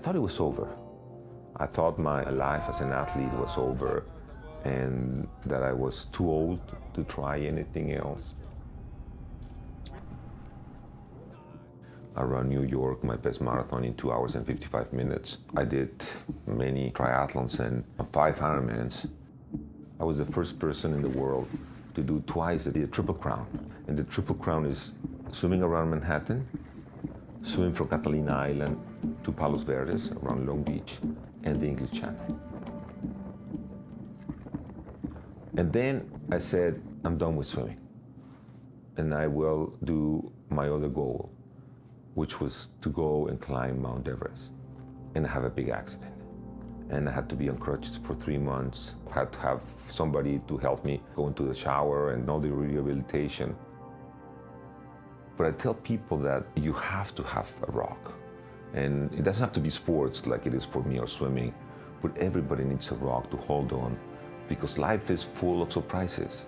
thought it was over. I thought my life as an athlete was over and that I was too old to try anything else. I ran New York, my best marathon, in 2 hours and 55 minutes. I did many triathlons and 5 Ironmans. I was the first person in the world to do twice the Triple Crown. And the Triple Crown is swimming around Manhattan, swimming from Catalina Island to Palos Verdes around Long Beach, and the English Channel. And then I said, I'm done with swimming. And I will do my other goal, which was to go and climb Mount Everest. And I have a big accident. And I had to be on crutches for 3 months. I had to have somebody to help me go into the shower and all the rehabilitation. But I tell people that you have to have a rock. And it doesn't have to be sports like it is for me or swimming, but everybody needs a rock to hold on because life is full of surprises.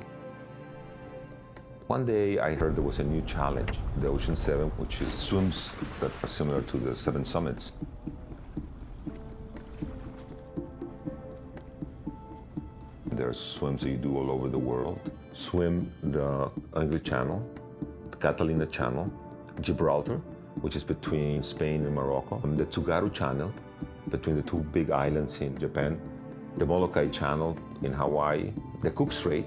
One day I heard there was a new challenge, the Ocean 7, which is swims that are similar to the 7 summits. There are swims that you do all over the world. Swim the English Channel, the Catalina Channel, Gibraltar, which is between Spain and Morocco, and the Tsugaru Channel, between the 2 big islands in Japan, the Molokai Channel in Hawaii, the Cook Strait,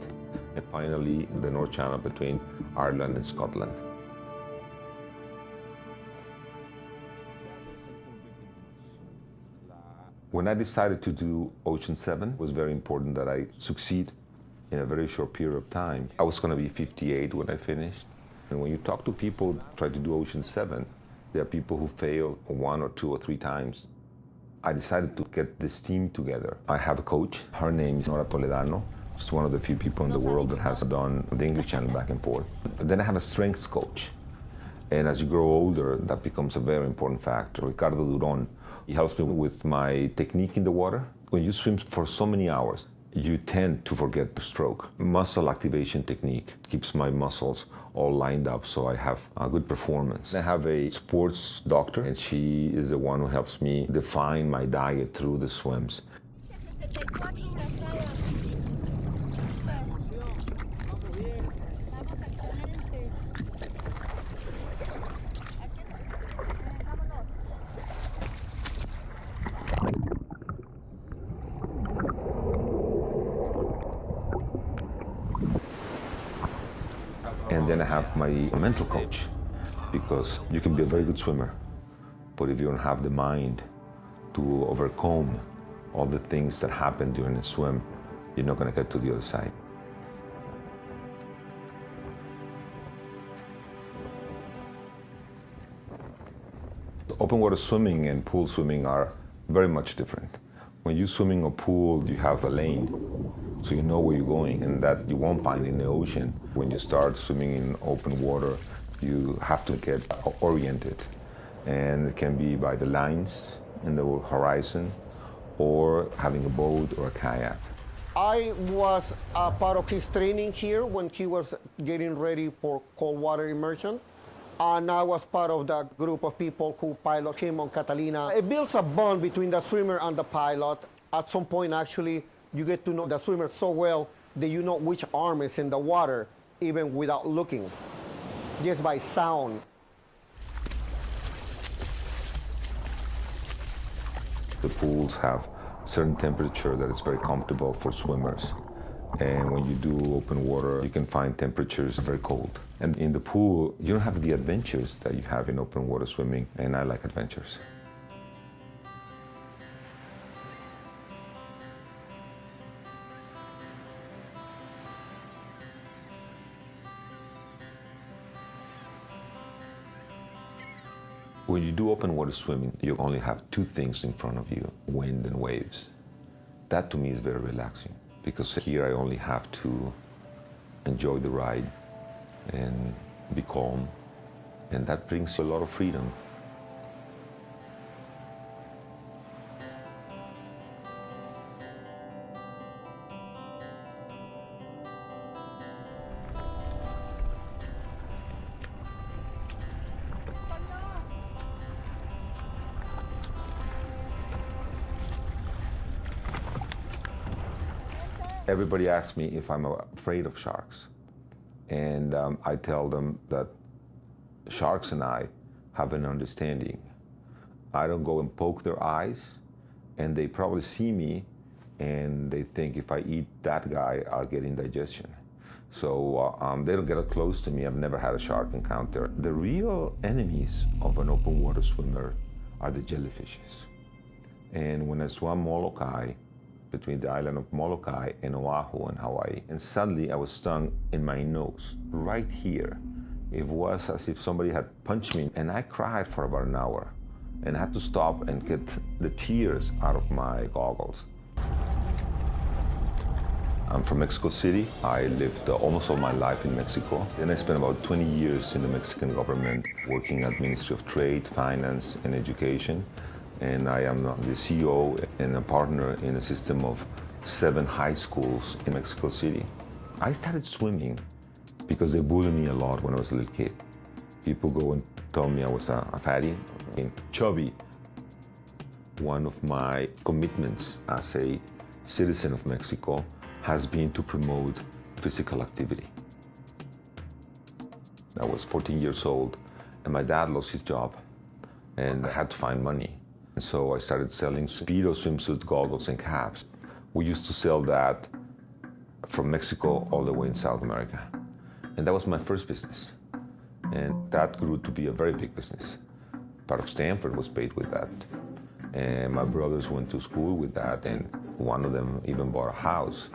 and finally the North Channel between Ireland and Scotland. When I decided to do Ocean 7, it was very important that I succeed in a very short period of time. I was going to be 58 when I finished. And when you talk to people who try to do Ocean 7, there are people who fail 1 or 2 or 3 times. I decided to get this team together. I have a coach. Her name is Nora Toledano. She's one of the few people in the world that has done the English Channel back and forth. Then I have a strengths coach. And as you grow older, that becomes a very important factor. Ricardo Duron, he helps me with my technique in the water. When you swim for so many hours, you tend to forget the stroke. Muscle activation technique keeps my muscles all lined up so I have a good performance. I have a sports doctor, and she is the one who helps me define my diet through the swims. And then I have my mental coach, because you can be a very good swimmer, but if you don't have the mind to overcome all the things that happen during a swim, you're not going to get to the other side. Open water swimming and pool swimming are very much different. When you're swimming a pool, you have a lane, so you know where you're going, and that you won't find in the ocean. When you start swimming in open water, you have to get oriented, and it can be by the lines in the horizon, or having a boat or a kayak. I was a part of his training here when he was getting ready for cold water immersion. And I was part of the group of people who pilot him on Catalina. It builds a bond between the swimmer and the pilot. At some point, actually, you get to know the swimmer so well that you know which arm is in the water, even without looking, just by sound. The pools have certain temperature that is very comfortable for swimmers. And when you do open water, you can find temperatures very cold. And in the pool, you don't have the adventures that you have in open water swimming, and I like adventures. When you do open water swimming, you only have 2 things in front of you, wind and waves. That to me is very relaxing, because here I only have to enjoy the ride and be calm, and that brings you a lot of freedom. Everybody asks me if I'm afraid of sharks. And I tell them that sharks and I have an understanding. I don't go and poke their eyes, and they probably see me, and they think if I eat that guy, I'll get indigestion. So they don't get close to me. I've never had a shark encounter. The real enemies of an open water swimmer are the jellyfishes. And when I swam Molokai, between the island of Molokai and Oahu in Hawaii, and suddenly I was stung in my nose, right here. It was as if somebody had punched me, and I cried for about an hour, and I had to stop and get the tears out of my goggles. I'm from Mexico City. I lived almost all my life in Mexico. Then I spent about 20 years in the Mexican government working at Ministry of Trade, Finance, and Education. And I am the CEO and a partner in a system of 7 high schools in Mexico City. I started swimming because they bullied me a lot when I was a little kid. People go and tell me I was a fatty and chubby. One of my commitments as a citizen of Mexico has been to promote physical activity. I was 14 years old and my dad lost his job and I had to find money. And so I started selling Speedo swimsuit goggles and caps. We used to sell that from Mexico all the way in South America. And that was my first business. And that grew to be a very big business. Part of Stanford was paid with that. And my brothers went to school with that, and one of them even bought a house.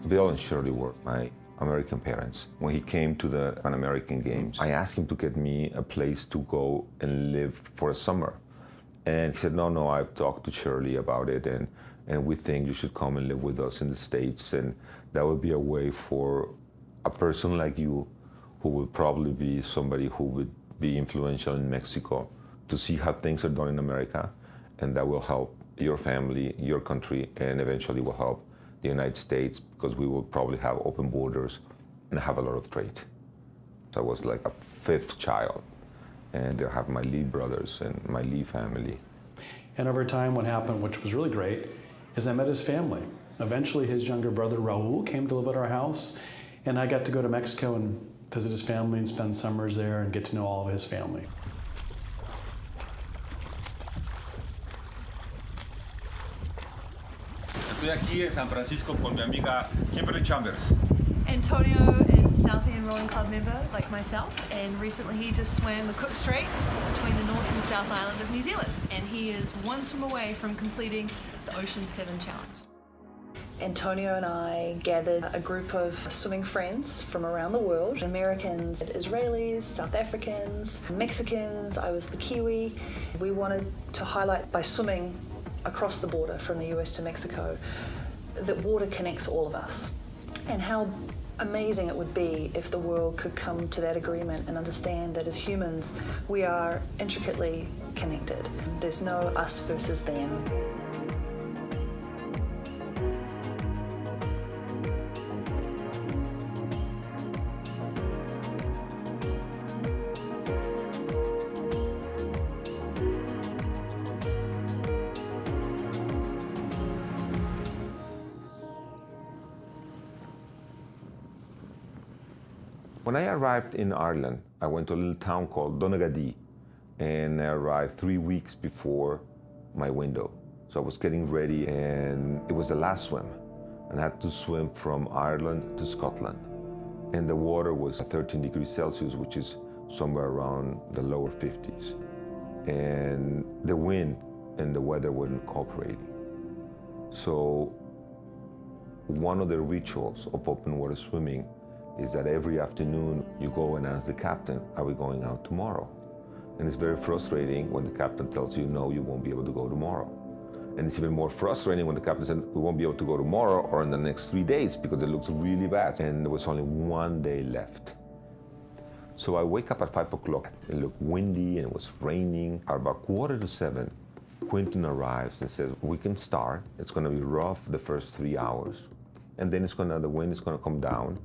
Bill and Shirley were my American parents. When he came to the Pan American Games, I asked him to get me a place to go and live for a summer. And he said, no, I've talked to Shirley about it, and we think you should come and live with us in the States. And that would be a way for a person like you, who would probably be somebody who would be influential in Mexico, to see how things are done in America. And that will help your family, your country, and eventually will help the United States, because we will probably have open borders and have a lot of trade. So I was like a 5th child, and I have my Lee brothers and my Lee family. And over time, what happened, which was really great, is I met his family. Eventually, his younger brother, Raul, came to live at our house, and I got to go to Mexico and visit his family and spend summers there and get to know all of his family. Estoy aquí en San Francisco con mi amiga Kimberly Chambers. Antonio is a South End Rowing Club member like myself, and recently he just swam the Cook Strait between the North and South Island of New Zealand, and he is one swim away from completing the Ocean 7 Challenge. Antonio and I gathered a group of swimming friends from around the world, Americans, Israelis, South Africans, Mexicans. I was the Kiwi. We wanted to highlight, by swimming across the border from the US to Mexico, that water connects all of us, and how amazing it would be if the world could come to that agreement and understand that as humans we are intricately connected. There's no us versus them. When I arrived in Ireland, I went to a little town called Donaghadee, and I arrived 3 weeks before my window. So I was getting ready, and it was the last swim, and I had to swim from Ireland to Scotland. And the water was 13 degrees Celsius, which is somewhere around the lower 50s. And the wind and the weather weren't cooperating. So one of the rituals of open water swimming is that every afternoon you go and ask the captain, are we going out tomorrow? And it's very frustrating when the captain tells you, no, you won't be able to go tomorrow. And it's even more frustrating when the captain said, we won't be able to go tomorrow or in the next 3 days because it looks really bad. And there was only 1 day left. So I wake up at 5 o'clock. It looked windy and it was raining. At about 6:45, Quentin arrives and says, we can start. It's going to be rough the first 3 hours. And then the wind is going to come down.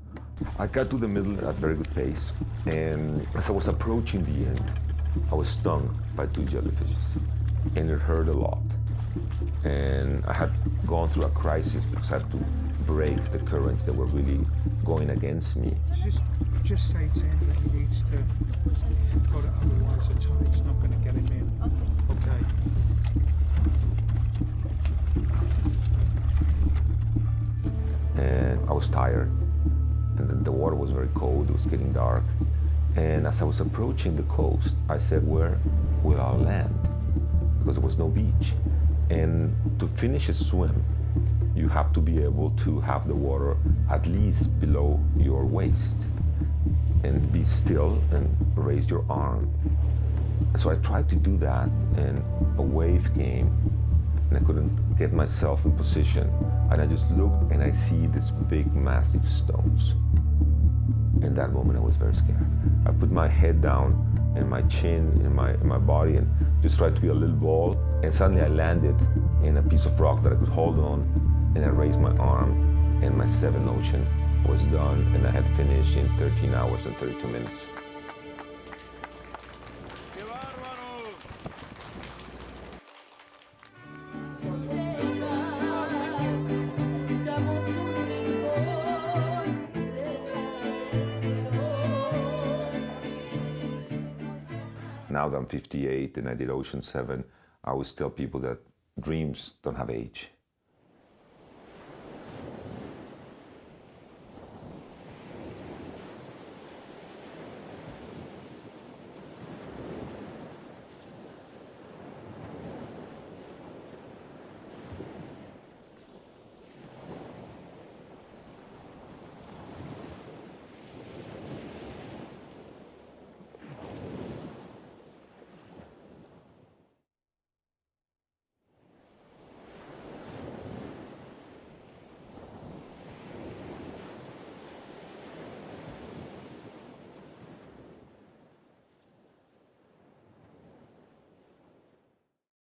I got to the middle at a very good pace. And as I was approaching the end, I was stung by 2 jellyfishes. And it hurt a lot. And I had gone through a crisis because I had to break the currents that were really going against me. Just say to him that he needs to got it, otherwise the tide's not going to get him in. Okay. And I was tired, and the water was very cold, it was getting dark. And as I was approaching the coast, I said, where will I land? Because there was no beach. And to finish a swim, you have to be able to have the water at least below your waist and be still and raise your arm. And so I tried to do that, and a wave came, and I couldn't get myself in position. And I just looked, and I see these big, massive stones. In that moment, I was very scared. I put my head down and my chin in my body and just tried to be a little ball. And suddenly I landed in a piece of rock that I could hold on, and I raised my arm, and my 7th ocean was done, and I had finished in 13 hours and 32 minutes. Now that I'm 58 and I did Ocean 7, I always tell people that dreams don't have age.